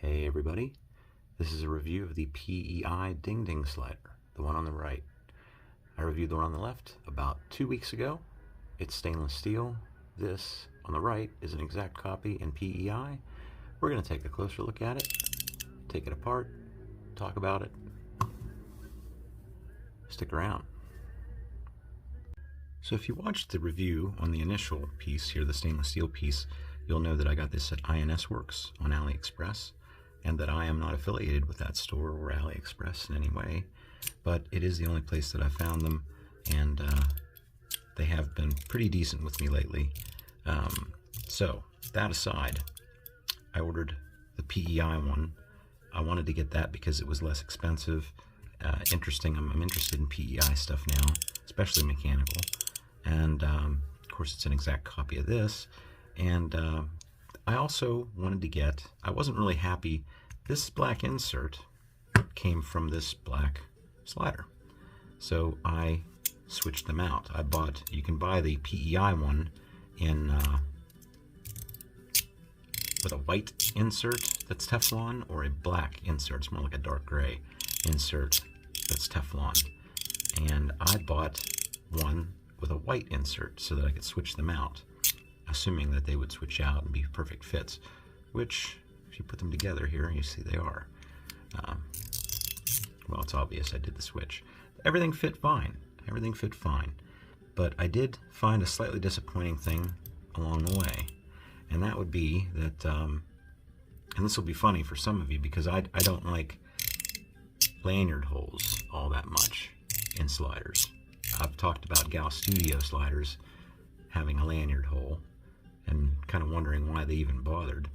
Hey everybody, this is a review of the PEI Ding Ding slider, the one on the right. I reviewed the one on the left about 2 weeks ago. It's stainless steel. This on the right is an exact copy in PEI. We're going to take a closer look at it, take it apart, talk about it. Stick around. So if you watched the review on the initial piece here, the stainless steel piece, you'll know that I got this at INS Works on AliExpress, and that I am not affiliated with that store or AliExpress in any way, but it is the only place that I found them, and they have been pretty decent with me lately. So that aside, I ordered the PEI one. I wanted to get that because it was less expensive. Interesting. I'm interested in PEI stuff now, especially mechanical, and of course it's an exact copy of this. And I also wanted to get, I wasn't really happy, this black insert came from this black slider. So I switched them out. I bought, you can buy the PEI one in with a white insert that's Teflon, or a black insert, it's more like a dark gray insert that's Teflon. And I bought one with a white insert so that I could switch them out, assuming that they would switch out and be perfect fits, which, if you put them together here, you see they are. Well, it's obvious I did the switch. Everything fit fine. Everything fit fine. But I did find a slightly disappointing thing along the way, and that would be that, and this will be funny for some of you, because I don't like lanyard holes all that much in sliders. I've talked about Gal Studio sliders having a lanyard hole, and kind of wondering why they even bothered.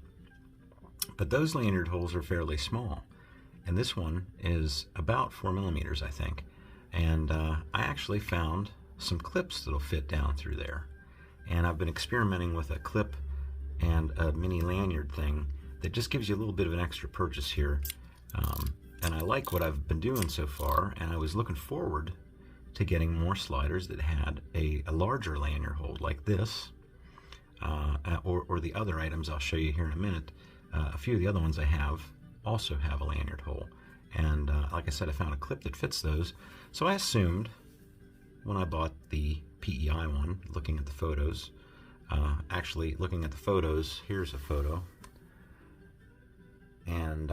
But those lanyard holes are fairly small, and this one is about 4 millimeters, I think. And I actually found some clips that'll fit down through there. And I've been experimenting with a clip and a mini lanyard thing that just gives you a little bit of an extra purchase here. And I like what I've been doing so far, and I was looking forward to getting more sliders that had a larger lanyard hole like this. Or the other items I'll show you here in a minute. A few of the other ones I have also have a lanyard hole, and like I said, I found a clip that fits those. So I assumed when I bought the PEI one, looking at the photos, actually looking at the photos, here's a photo, and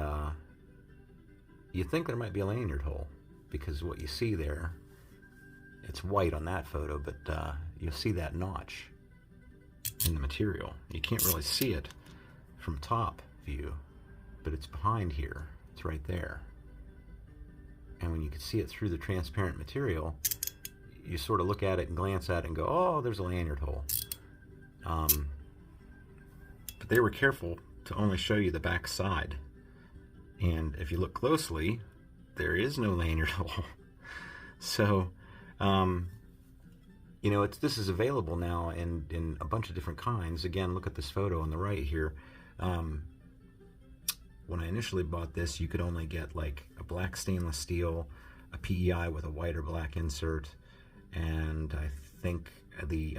you think there might be a lanyard hole, because what you see there, it's white on that photo, but you'll see that notch in the material. You can't really see it from top view, but it's behind here. It's right there. And when you can see it through the transparent material, you sort of look at it and glance at it and go, oh, there's a lanyard hole. But they were careful to only show you the back side. And if you look closely, there is no lanyard hole. So, you know, this is available now in a bunch of different kinds. Again, look at this photo on the right here. When I initially bought this, you could only get like a black stainless steel, a PEI with a white or black insert, and I think the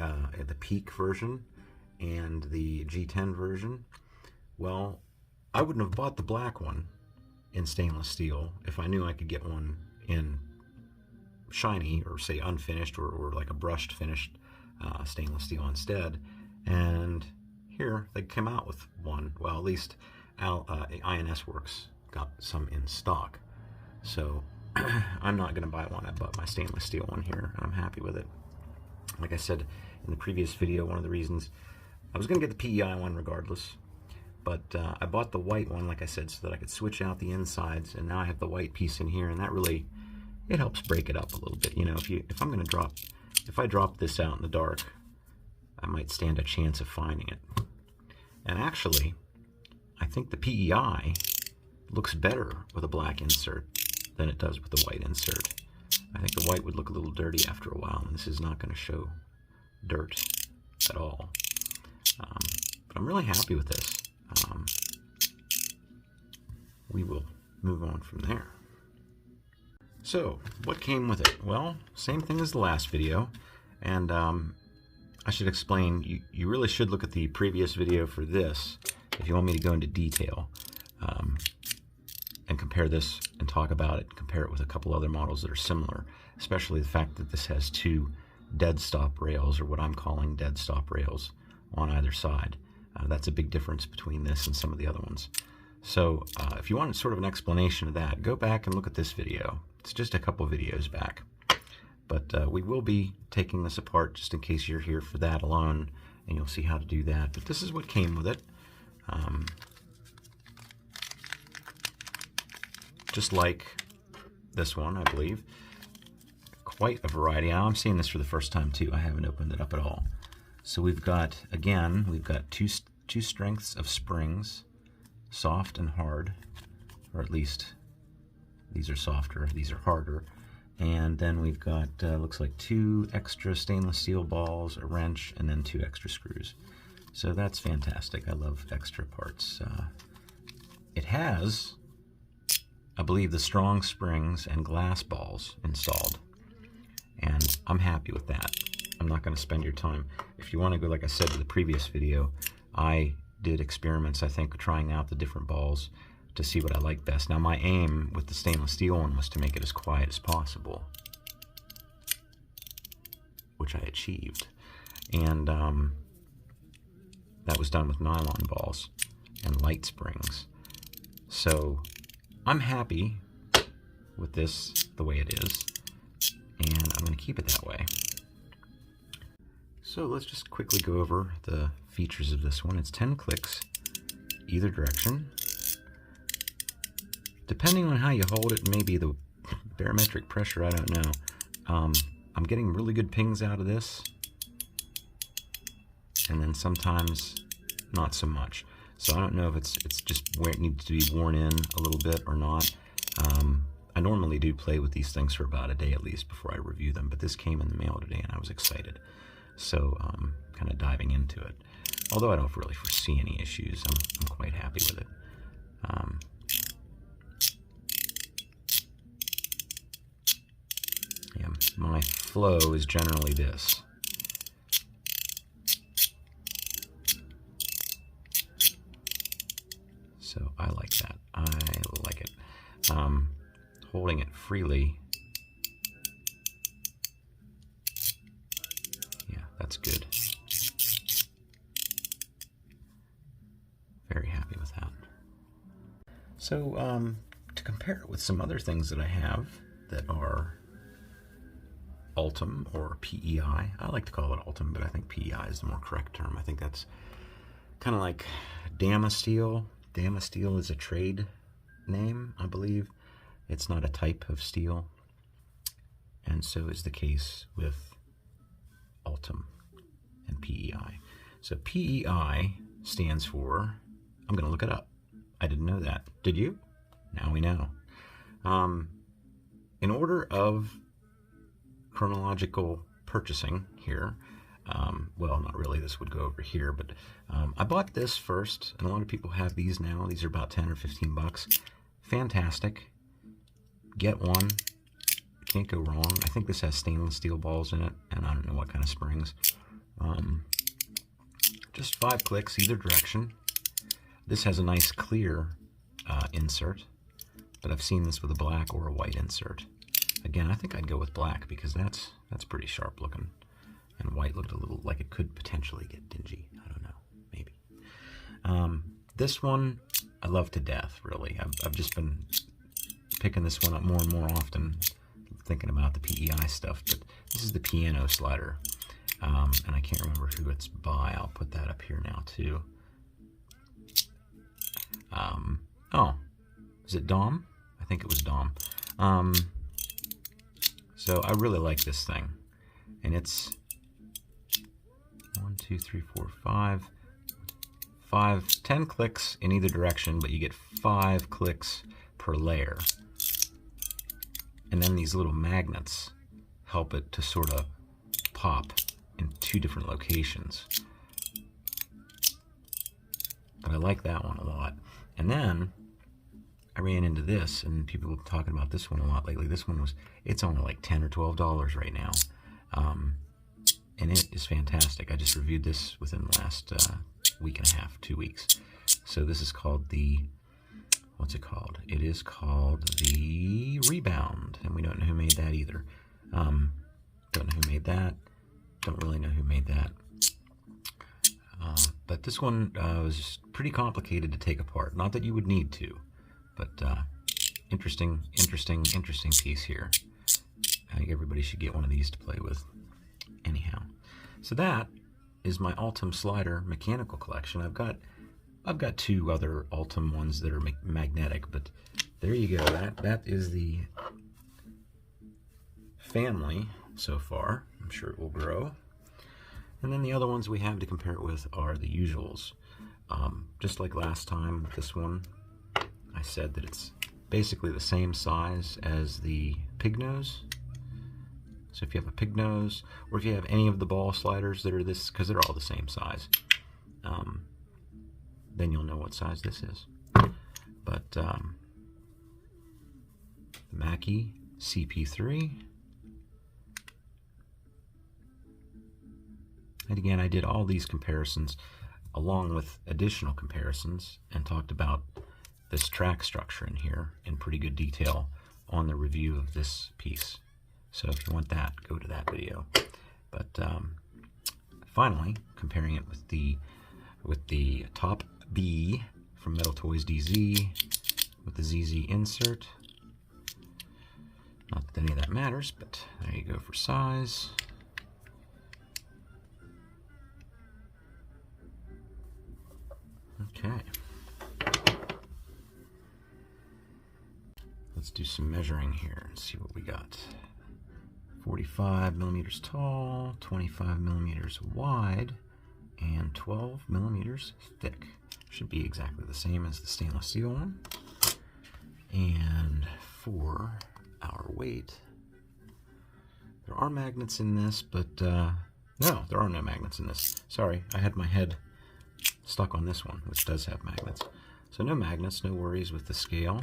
Peak version and the G10 version. Well, I wouldn't have bought the black one in stainless steel if I knew I could get one in shiny, or say unfinished, or like a brushed finished stainless steel instead. And here they came out with one. Well, at least INS Works got some in stock. So I'm not going to buy one. I bought my stainless steel one here, and I'm happy with it. Like I said in the previous video, one of the reasons I was going to get the PEI one regardless, but I bought the white one, like I said, so that I could switch out the insides, and now I have the white piece in here, and that really, it helps break it up a little bit. You know, if I drop this out in the dark, I might stand a chance of finding it. And actually, I think the PEI looks better with a black insert than it does with the white insert. I think the white would look a little dirty after a while, and this is not going to show dirt at all. But I'm really happy with this. We will move on from there. So, what came with it? Well, same thing as the last video, and I should explain, you really should look at the previous video for this if you want me to go into detail. and compare this and talk about it, compare it with a couple other models that are similar, especially the fact that this has two dead stop rails, or what I'm calling dead stop rails, on either side. That's a big difference between this and some of the other ones. So if you want sort of an explanation of that, go back and look at this video. It's just a couple videos back. But we will be taking this apart just in case you're here for that alone, and you'll see how to do that. But this is what came with it. Just like this one, I believe. Quite a variety. Now I'm seeing this for the first time too. I haven't opened it up at all. So we've got, again, we've got two strengths of springs, soft and hard, or at least these are softer, these are harder. And then we've got, looks like 2 extra stainless steel balls, a wrench, and then 2 extra screws. So that's fantastic. I love extra parts. It has, I believe, the strong springs and glass balls installed. And I'm happy with that. I'm not going to spend your time. If you want to go, like I said in the previous video, I did experiments, I think, trying out the different balls to see what I like best. Now my aim with the stainless steel one was to make it as quiet as possible, which I achieved. And that was done with nylon balls and light springs. So I'm happy with this the way it is, and I'm going to keep it that way. So let's just quickly go over the features of this one. It's 10 clicks either direction. Depending on how you hold it, maybe the barometric pressure, I don't know. I'm getting really good pings out of this, and then sometimes not so much. So I don't know if it's just where it needs to be worn in a little bit or not. I normally do play with these things for about a day at least before I review them, but this came in the mail today and I was excited. So kind of diving into it. Although I don't really foresee any issues, I'm quite happy with it. Yeah, my flow is generally this. So I like that. I like it. Holding it freely, yeah, that's good. Very happy with that. So to compare it with some other things that I have that are Ultim or PEI, I like to call it Ultim, but I think PEI is the more correct term. I think that's kind of like Damasteel. Damasteel is a trade name, I believe. It's not a type of steel, and so is the case with Ultim and PEI. So PEI stands for, I'm going to look it up. I didn't know that. Did you? Now we know. In order of chronological purchasing here, well, not really, this would go over here, but I bought this first, and a lot of people have these now. These are about 10 or 15 bucks. Fantastic. Get one. Can't go wrong. I think this has stainless steel balls in it, and I don't know what kind of springs. Just 5 clicks either direction. This has a nice clear insert, but I've seen this with a black or a white insert. Again, I think I'd go with black because that's pretty sharp looking, and white looked a little like it could potentially get dingy. I don't know, maybe. This one I love to death, really. I've just been picking this one up more and more often, thinking about the PEI stuff, but this is the piano slider, and I can't remember who it's by. I'll put that up here now too. Oh, is it Dom? I think it was Dom. So I really like this thing, and it's 10 clicks in either direction, but you get 5 clicks per layer. And then these little magnets help it to sort of pop in 2 different locations. But I like that one a lot. And then I ran into this, and people have been talking about this one a lot lately. This one it's only like $10 or $12 right now. And it is fantastic. I just reviewed this within the last week and a half, 2 weeks. So this is called the what's it called? It is called the Rebound, and we don't know who made that either. Don't know who made that. Don't really know who made that. But this one was pretty complicated to take apart. Not that you would need to, but interesting piece here. I think everybody should get one of these to play with. Anyhow, so that is my Altum slider mechanical collection. I've got two other Altum ones that are magnetic, but there you go. That is the family so far. I'm sure it will grow. And then the other ones we have to compare it with are the usuals. Just like last time with this one, I said that it's basically the same size as the pig nose. So if you have a pig nose, or if you have any of the ball sliders that are this, because they're all the same size, then you'll know what size this is. But the Mackie CP3. And again, I did all these comparisons along with additional comparisons and talked about this track structure in here in pretty good detail on the review of this piece. So if you want that, go to that video. But finally, comparing it with the Top B from Metal Toys DZ with the ZZ insert. Not that any of that matters, but there you go for size. Okay. Let's do some measuring here and see what we got. 45 millimeters tall, 25 millimeters wide, and 12 millimeters thick. Should be exactly the same as the stainless steel one. And for our weight, there are magnets in this, but no, there are no magnets in this. Sorry, I had my head stuck on this one, which does have magnets. So no magnets, no worries with the scale.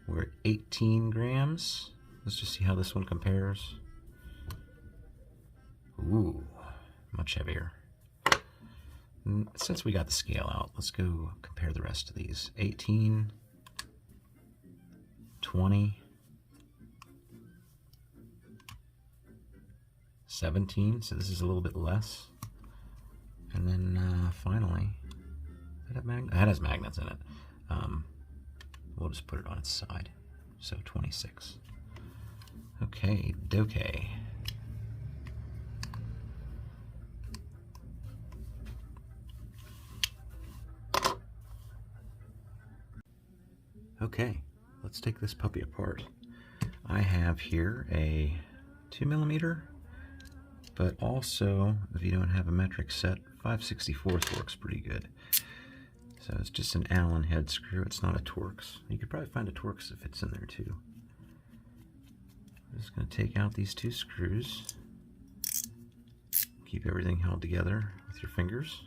We're at 18 grams. Let's just see how this one compares. Ooh, much heavier. Since we got the scale out, let's go compare the rest of these. 18, 20, 17, so this is a little bit less. And then finally, that has magnets in it. We'll just put it on its side. So 26. Okay, doke. Okay, let's take this puppy apart. I have here a 2 millimeter, but also, if you don't have a metric set, 5/64 works pretty good. So it's just an Allen head screw, it's not a Torx. You could probably find a Torx if it's in there too. I'm just going to take out these two screws. Keep everything held together with your fingers.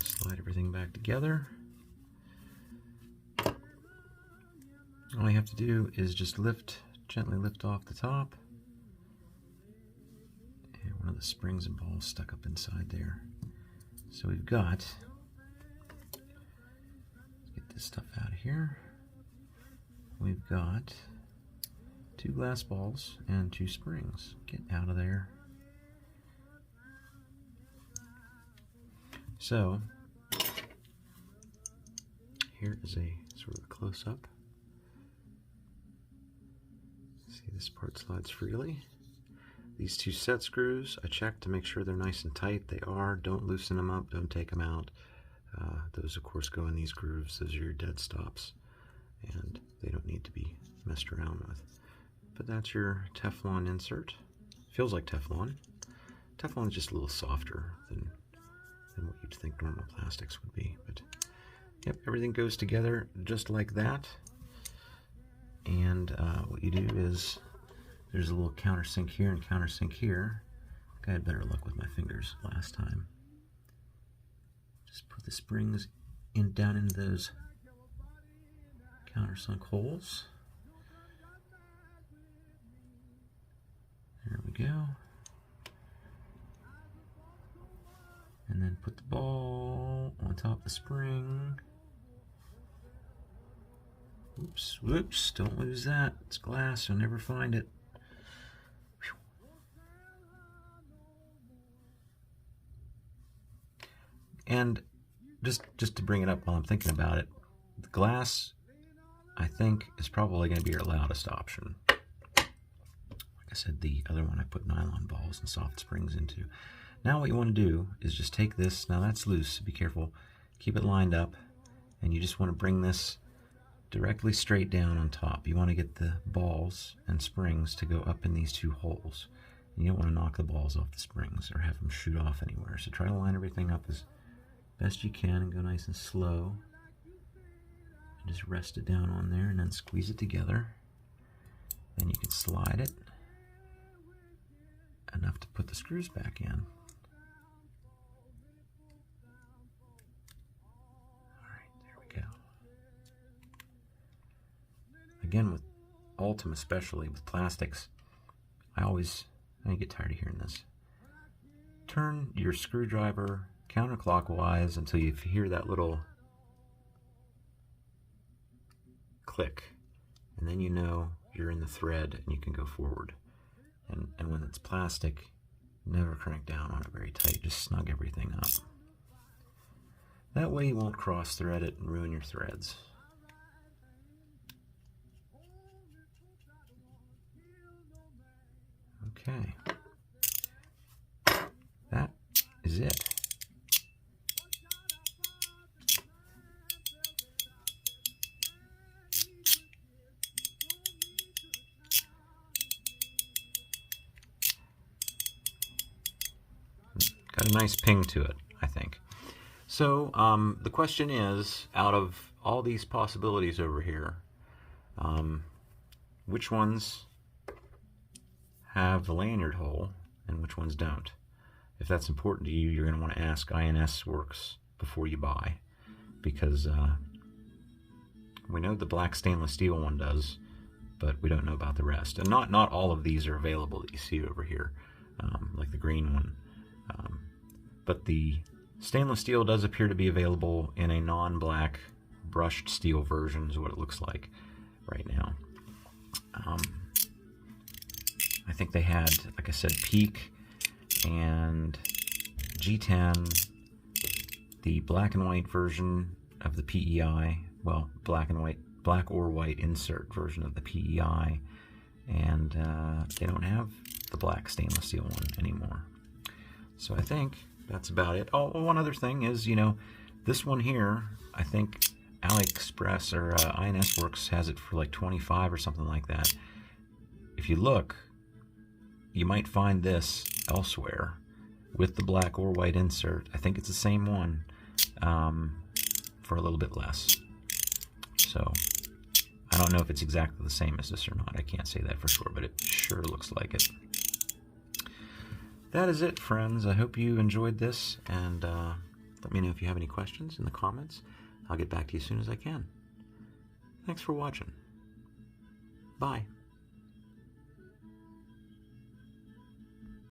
Slide everything back together. All you have to do is just gently lift off the top. And one of the springs and balls stuck up inside there. So we've got, let's get this stuff out of here. We've got 2 glass balls and 2 springs. Get out of there. So, here is a sort of a close-up. See, this part slides freely. These 2 set screws, I checked to make sure they're nice and tight. They are. Don't loosen them up. Don't take them out. Those, of course, go in these grooves. Those are your dead stops. And they don't need to be messed around with. But that's your Teflon insert. Feels like Teflon. Teflon is just a little softer than what you'd think normal plastics would be. But yep, everything goes together just like that. And what you do is, there's a little countersink here and countersink here. I had better luck with my fingers last time. Just put the springs down into those countersunk holes. There we go. And then put the ball on top of the spring. Oops, whoops, don't lose that. It's glass, you'll never find it. Whew. And just to bring it up while I'm thinking about it, the glass, I think, is probably going to be your loudest option. Like I said, the other one I put nylon balls and soft springs into. Now what you want to do is just take this, now that's loose, be careful, keep it lined up, and you just want to bring this directly straight down on top. You want to get the balls and springs to go up in these two holes. And you don't want to knock the balls off the springs or have them shoot off anywhere. So try to line everything up as best you can and go nice and slow. And just rest it down on there and then squeeze it together. Then you can slide it enough to put the screws back in. Again, with Ultim, especially with plastics, I get tired of hearing this. Turn your screwdriver counterclockwise until you hear that little click, and then you know you're in the thread and you can go forward. And when it's plastic, never crank down on it very tight. Just snug everything up. That way you won't cross thread it and ruin your threads. Okay, that is it. Got a nice ping to it, I think. So the question is, out of all these possibilities over here, which ones have the lanyard hole and which ones don't? If that's important to you, you're going to want to ask INS Works before you buy, because we know the black stainless steel one does, but we don't know about the rest. And not all of these are available that you see over here, like the green one. But the stainless steel does appear to be available in a non-black brushed steel version, is what it looks like right now. I think they had, like I said, Peak and G10, the black and white version of the PEI, well, black or white insert version of the PEI, and they don't have the black stainless steel one anymore. So I think that's about it. Oh, one other thing is, this one here, I think AliExpress or INS Works has it for like $25 or something like that. If you look, you might find this elsewhere with the black or white insert. I think it's the same one, for a little bit less. So I don't know if it's exactly the same as this or not. I can't say that for sure, but it sure looks like it. That is it, friends. I hope you enjoyed this, and let me know if you have any questions in the comments. I'll get back to you as soon as I can. Thanks for watching. Bye.